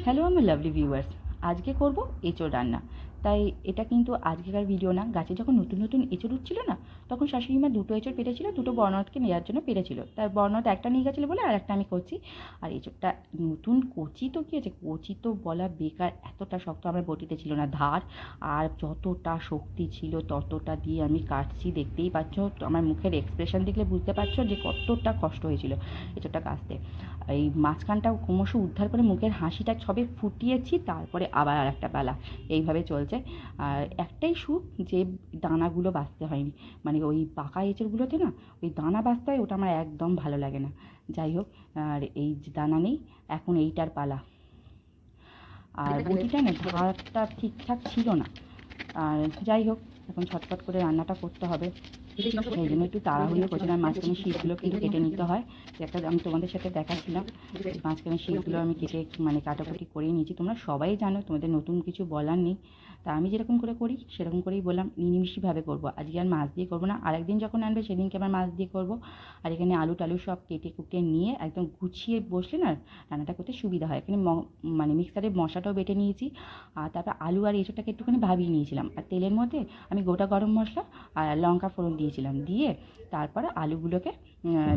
Hello আমার lovely viewers, আজকে করব এঁচোড় রান্না। তাই এটা কিন্তু আজকেকার ভিডিও না, গাছে যখন নতুন নতুন এঁচোড় উঠছিল না, তখন শাশুড়ি মা দুটো এঁচোড় পেটেছিল, দুটো বড়নটকে নেওয়ার জন্য পেরেছিল। তার বড়নট একটা নিয়ে গেছিলো বলে আর একটা আমি করছি। আর এঁচোড়টা নতুন কচি তো কী আছে, কচি তো বলা বেকার, এতটা শক্ত আমার বটিতে ছিল না ধার। আর যতটা শক্তি ছিল ততটা দিয়ে আমি কাটছি, দেখতেই পাচ্ছ, তো আমার মুখের এক্সপ্রেশন দেখলে বুঝতে পারছো যে কতটা কষ্ট হয়েছিল এঁচোড়টা কাটতে। এই মাঝখানটা ক্রমশ উদ্ধার করে মুখের হাসিটা সবে ফুটিয়েছি, তারপরে আবার আর একটা বেলা এইভাবে চলছে। আর একটাই সুখ যে দানাগুলো বাছতে হয়নি, মানে ওই পাকা এঁচড়গুলোতে না ওই দানা বাছতে হয়, ওটা আমার একদম ভালো লাগে না। যাই হোক, আর এই যে দানা নেই, এখন এইটার পালা। আর বটিটা না ধারটা ঠিকঠাক ছিল না। আর যাই হোক, এখন ছটফট করে রান্নাটা করতে হবে, এই জন্য একটু তাড়াহুড়ো করছিলাম। মাঝখানে শীতগুলো কিন্তু কেটে নিতে হয়, একটা আমি তোমাদের সাথে দেখাচ্ছিলাম। মাঝখানে শীতগুলো আমি কেটে মানে কাটাকুটি করেই নিয়েছি। তোমরা সবাই জানো, তোমাদের নতুন কিছু বলার নেই। তা আমি যেরকম করে করি সেরকম করেই বললাম, নিরামিষভাবে করবো আজকে, আর মাছ দিয়ে করবো না। আরেকদিন যখন আনবে সেদিনকে আবার মাছ দিয়ে করবো। আর এখানে আলু টালু সব কেটে কুটে নিয়ে একদম গুছিয়ে বসলে না রান্নাটা করতে সুবিধা হয়। এখানে মানে মিক্সারে মশলাটাও বেটে নিয়েছি। আর তারপর আলু আর এঁচোড়টাকে একটুখানি ভাবিয়ে নিয়েছিলাম, আর তেলের মধ্যে আমি গোটা গরম মশলা আর লঙ্কা ফোড়ন দিয়েছিলাম, দিয়ে তারপরে আলুগুলোকে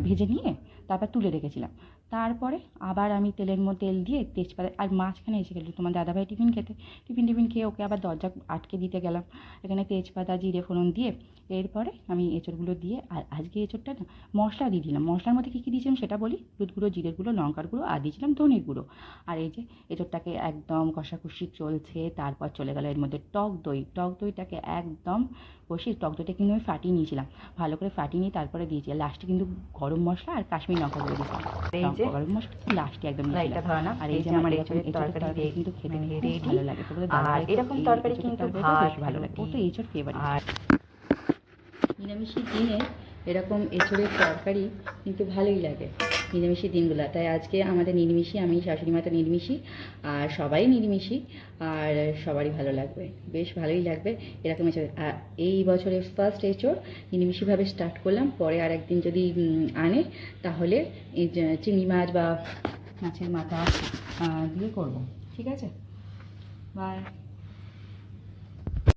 ভেজে নিয়ে তারপর তুলে রেখেছিলাম। তারপরে আবার আমি তেলের মধ্যে তেল দিয়ে তেজপাতা, আর মাঝখানে এসে গেল তোমার দাদাভাই টিফিন খেতে, টিফিন খেয়ে ওকে আবার দরজা আটকে দিতে গেলাম। এখানে তেজপাতা জিরে ফোড়ন দিয়ে এরপরে আমি এঁচোড়গুলো দিয়ে, আর আজকে এঁচোড়টা না মশলা দিয়ে দিলাম। মশলার মধ্যে কী কী দিয়েছিলাম সেটা বলি, হলুদ গুঁড়ো, জিরের গুঁড়ো, লঙ্কার গুঁড়ো, আর দিয়েছিলাম ধনের গুঁড়ো। আর এই যে এঁচোড়টাকে একদম কষাকষি চলছে, তারপর চলে গেল এর মধ্যে টক দইটাকে একদম কষিয়ে, টক দইটা কিন্তু আমি ফাটিয়ে নিয়েছিলাম, ভালো করে ফাটিয়ে নিয়ে তারপরে দিয়েছি। লাস্টে কিন্তু গরম মশলা আর কাশ্মীরি লঙ্কা গুঁড়ো দিয়েছিলাম, এই যে গরম মশলা লাস্টে একদম দিয়েছিলাম। আর এই যে আমার এঁচোড়ের তরকারি কিন্তু খেতে খুব ভালো লাগে। আর এরকম তরকারি কিন্তু বেশ ভালো লাগে, ও তো এঁচোড় ফেভারিট। নিরামিষের দিনে এরকম এঁচোড়ের তরকারি কিন্তু ভালোই লাগে, নিরামিষের দিনগুলো। তাই আজকে আমাদের নিরামিষই, আমি শাশুড়ি মাতা নিরামিষই, আর সবাই নিরামিষই, আর সবারই ভালো লাগবে, বেশ ভালোই লাগবে এরকম এঁচোড়। আর এই বছরের ফার্স্ট এঁচোড় নিরামিষভাবে স্টার্ট করলাম, পরে আর একদিন যদি আনে তাহলে এই চিংড়ি মাছ বা মাছের মাথা দিয়ে করব। ঠিক আছে, বাই।